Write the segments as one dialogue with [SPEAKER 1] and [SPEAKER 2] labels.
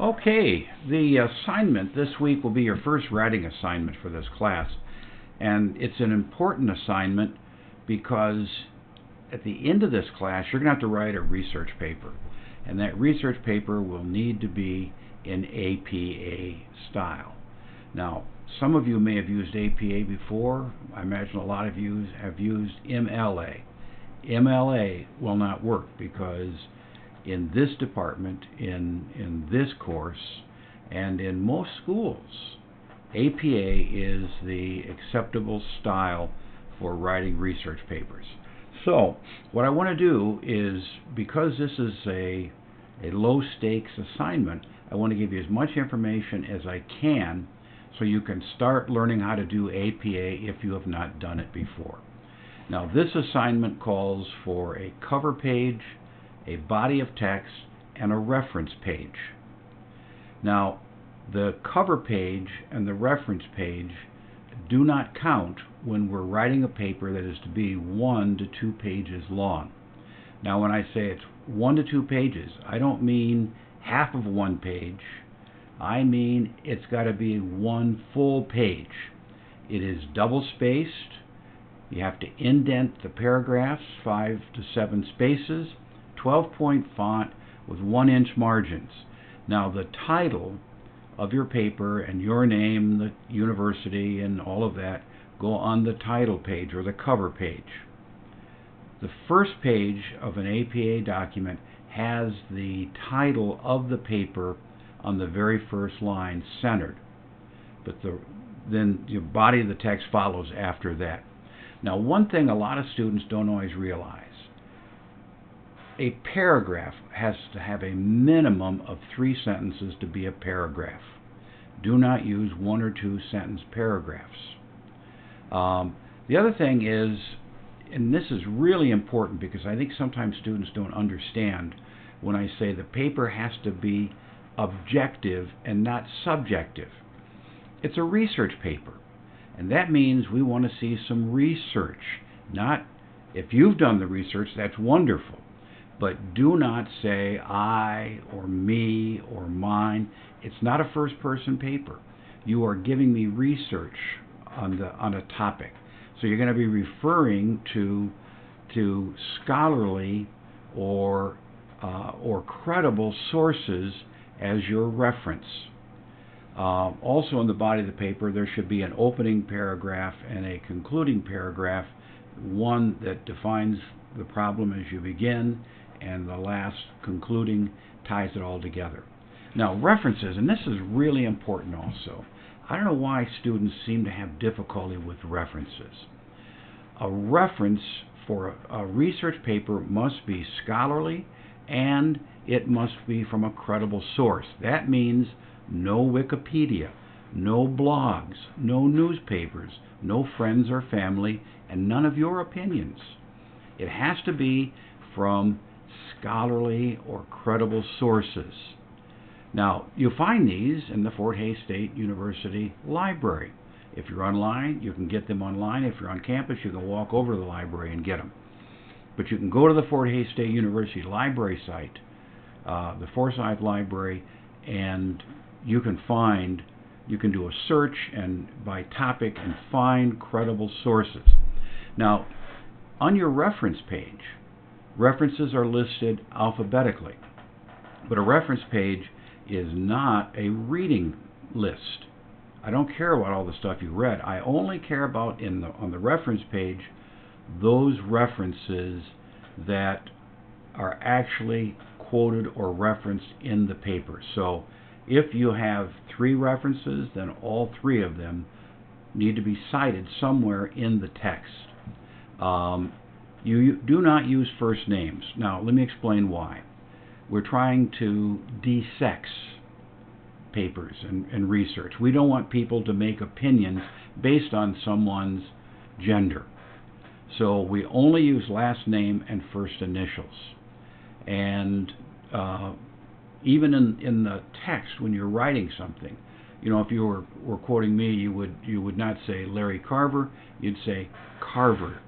[SPEAKER 1] Okay, the assignment this week will be your first writing assignment for this class. And it's an important assignment because at the end of this class, you're going to have to write a research paper. And that research paper will need to be in APA style. Now, some of you may have used APA before. I imagine a lot of you have used MLA. MLA will not work because in this department, in this course, and in most schools, APA is the acceptable style for writing research papers. So, what I want to do is, because this is a low stakes assignment, I want to give you as much information as I can so you can start learning how to do APA if you have not done it before. Now, this assignment calls for a cover page, a body of text, and a reference page. Now, the cover page and the reference page do not count when we're writing a paper that is to be 1 to 2 pages long. Now, when I say it's 1 to 2 pages, I don't mean half of 1 page. I mean it's got to be 1 full page. It is double spaced. You have to indent the paragraphs 5 to 7 spaces, 12-point font with 1-inch margins. Now, the title of your paper and your name, the university, and all of that go on the title page or the cover page. The first page of an APA document has the title of the paper on the very first line centered, but then the body of the text follows after that. Now, one thing a lot of students don't always realize, a paragraph has to have a minimum of 3 sentences to be a paragraph. Do not use 1 or 2 sentence paragraphs. The other thing is, and this is really important because I think sometimes students don't understand when I say the paper has to be objective and not subjective. It's a research paper, and that means we want to see some research. Not, if you've done the research, that's wonderful. But do not say I or me or mine. It's not a first-person paper. You are giving me research on a topic. So you're going to be referring to scholarly or credible sources as your reference. Also in the body of the paper, there should be an opening paragraph and a concluding paragraph, one that defines the problem as you begin, and the last concluding ties it all together. Now, references, and this is really important also. I don't know why students seem to have difficulty with references. A reference for a research paper must be scholarly, and it must be from a credible source. That means no Wikipedia, no blogs, no newspapers, no friends or family, and none of your opinions. It has to be from scholarly or credible sources. Now, you'll find these in the Fort Hays State University Library. If you're online, you can get them online. If you're on campus, you can walk over to the library and get them. But you can go to the Fort Hays State University Library site, the Forsyth Library, and you can do a search and by topic and find credible sources. Now, on your reference page, references are listed alphabetically, but a reference page is not a reading list. I don't care about all the stuff you read. I only care about on the reference page those references that are actually quoted or referenced in the paper. So if you have 3 references, then all 3 of them need to be cited somewhere in the text. You do not use first names. Now, let me explain why. We're trying to de-sex papers and research. We don't want people to make opinions based on someone's gender. So we only use last name and first initials. And even in the text, when you're writing something, if you were quoting me, you would not say Larry Carver, you'd say Carver.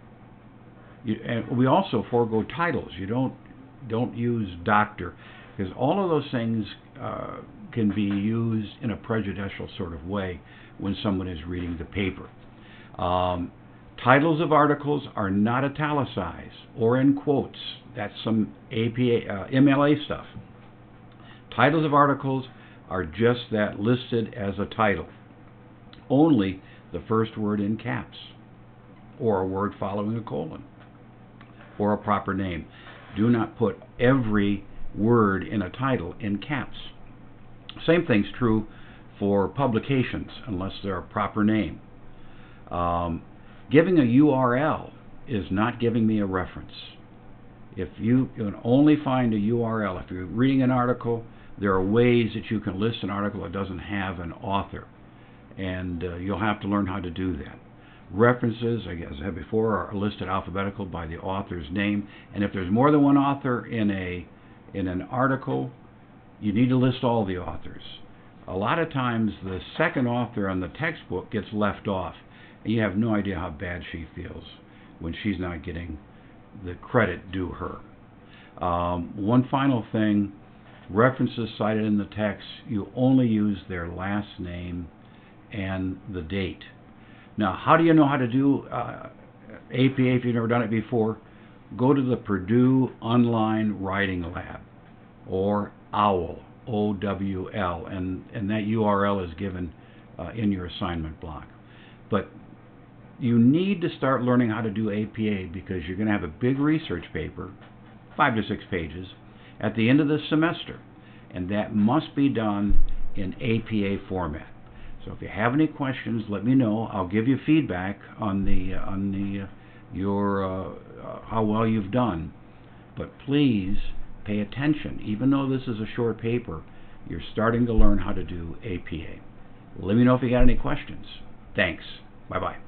[SPEAKER 1] And we also forego titles. You don't use doctor, because all of those things can be used in a prejudicial sort of way when someone is reading the paper. Titles of articles are not italicized or in quotes. That's some MLA stuff. Titles of articles are just that, listed as a title. Only the first word in caps, or a word following a colon, or a proper name. Do not put every word in a title in caps. Same thing's true for publications, unless they're a proper name. Giving a URL is not giving me a reference. If you can only find a URL, if you're reading an article, there are ways that you can list an article that doesn't have an author, and you'll have to learn how to do that. References, as I said before, are listed alphabetical by the author's name, and if there's more than one author in an article, you need to list all the authors. A lot of times the second author on the textbook gets left off, and you have no idea how bad she feels when she's not getting the credit due her. One final thing, references cited in the text, you only use their last name and the date. Now, how do you know how to do APA if you've never done it before? Go to the Purdue Online Writing Lab, or OWL, OWL, and that URL is given in your assignment block. But you need to start learning how to do APA, because you're going to have a big research paper, 5 to 6 pages, at the end of the semester, and that must be done in APA format. So if you have any questions, let me know. I'll give you feedback on how well you've done. But please pay attention. Even though this is a short paper, you're starting to learn how to do APA. Let me know if you got any questions. Thanks. Bye-bye.